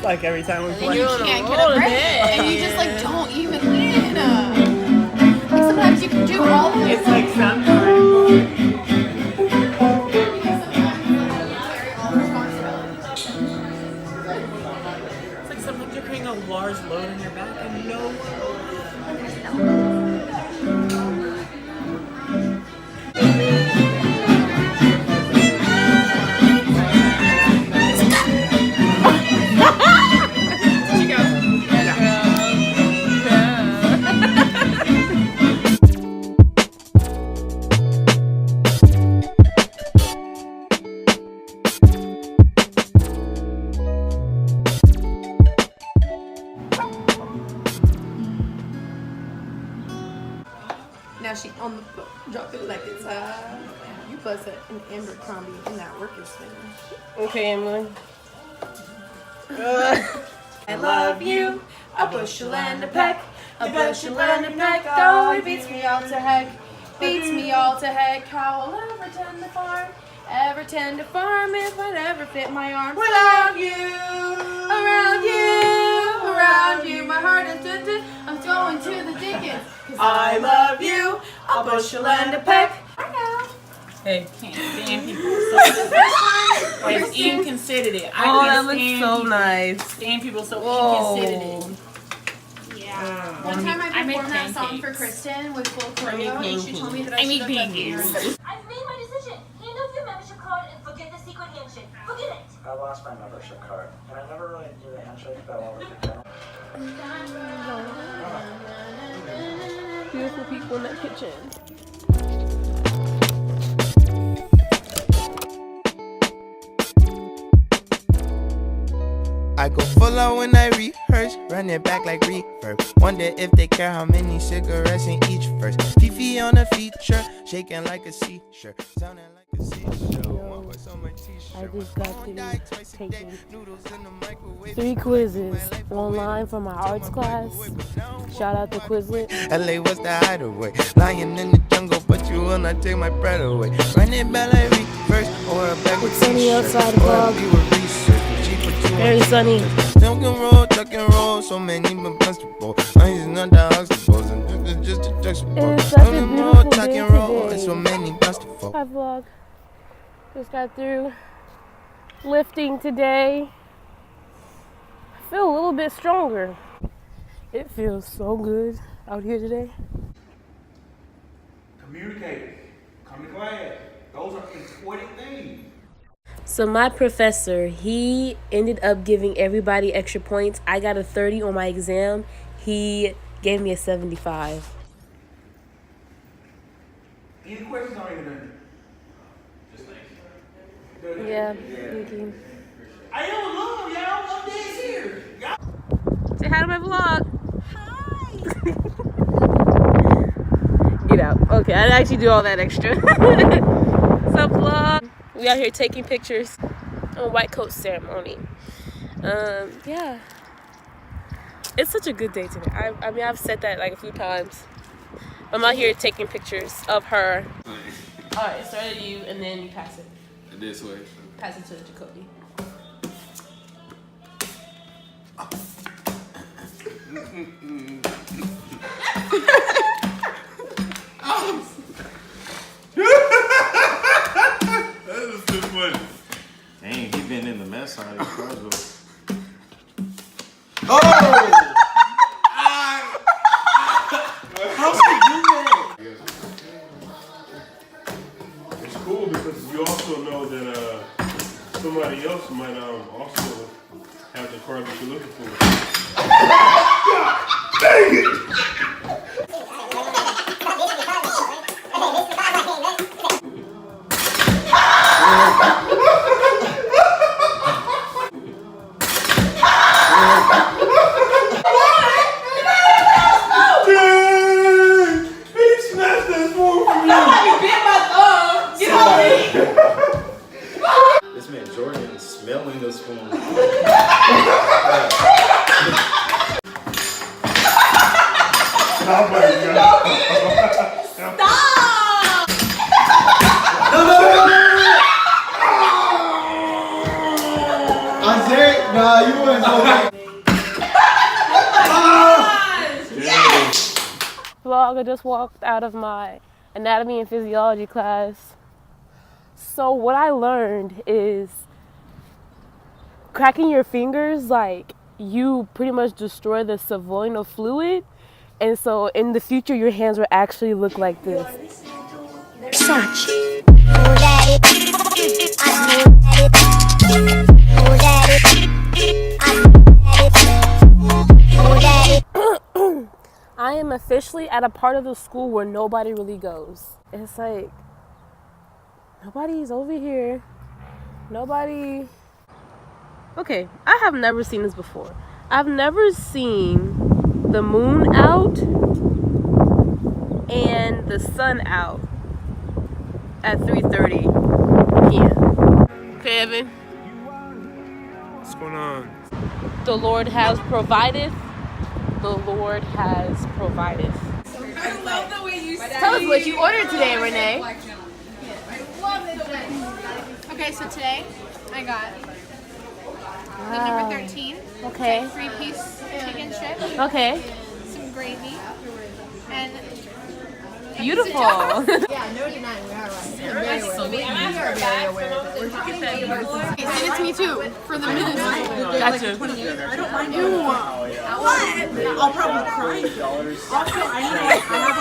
like every time we play. You can't get a break, and you just like don't even win. Like sometimes you can do all of it. It's like sometimes. It's like sometimes you're carrying a large load on your back and no one. Now she on the floor, drop it like it's you bust an Amber combi and that work is finished. Okay, Emily. I love you, a bushel and a peck, a bushel and a peck. Oh, it beats me all to heck, beats me all to heck. How I'll ever tend to farm if I never fit my arms without you, around you. My heart is I'm going to the Dickens. I love you, a bushel and a peck. I know. Hey, can't stand people. Like, Ian considered it. I Oh, can't that looks stand so people. nice. Stand people, so Ian considered it. Yeah. One time I performed that song for Kristen with full choreo, and she told me that I should have done I've made my decision. Hand over your membership card and forget the secret handshake. Forget it. I lost my membership card, and I never really did a handshake that well with the general. Beautiful people in that kitchen. I go full out when I rehearse, run it back like reverb. Wonder if they care how many cigarettes in each verse. Fifi on a feature, shaking like a sea-shirt, sounding like a seashell. One voice on my t-shirt. I just got to taking 3 quizzes online for my arts class. Shout out to Quizlet. LA was the hideaway, lying in the jungle, but you will not take my breath away. Run it back like reverse, or a back with It's sunny outside, vlog. Very sunny. Tuck and roll, so many but basketball. I is not the obstacles, and this is just a juxtaposition. It's such a beautiful Tuck day and roll, today. and so many basketball. Hi vlog. Just got through lifting today. I feel a little bit stronger. It feels so good out here today. Communicate. Come to class. Those are important things. So my professor, he ended up giving everybody extra points. I got a 30 on my exam. He gave me a 75. Any questions on anything? Just thanks. Yeah, thank you. I don't know, y'all. I'm dead here. Say hi to my vlog. Hi. Get out. Okay, I actually do all that extra. What's up, vlog? We out here taking pictures on white coat ceremony. Yeah. It's such a good day today. I mean, I've said that like a few times. I'm out here taking pictures of her. All right, start at you, and then you pass it. This way. Pass it to Jacoby. That is too funny. Dang, he been in the mess on his cars. Oh! How's he do that? It's cool because you also know that somebody else might also have the card that you're looking for. Dang it! vlog. I just walked out of my anatomy and physiology class. So what I learned is cracking your fingers, like, you pretty much destroy the synovial fluid, and so in the future your hands will actually look like this. I am officially at a part of the school where nobody really goes. It's like nobody's over here. Nobody. Okay, I have never seen this before. I've never seen the moon out and the sun out at 3:30 p.m. Okay, Evan? What's going on? The Lord has provided. The Lord has provided. I love the way you say Tell us what you ordered today, Renee. Okay, so today I got the number 13. Okay. 3-piece chicken strip, Okay. some gravy, and Beautiful. Hey, send it to me too for the news. Gotcha. I'll probably cry. Also, I know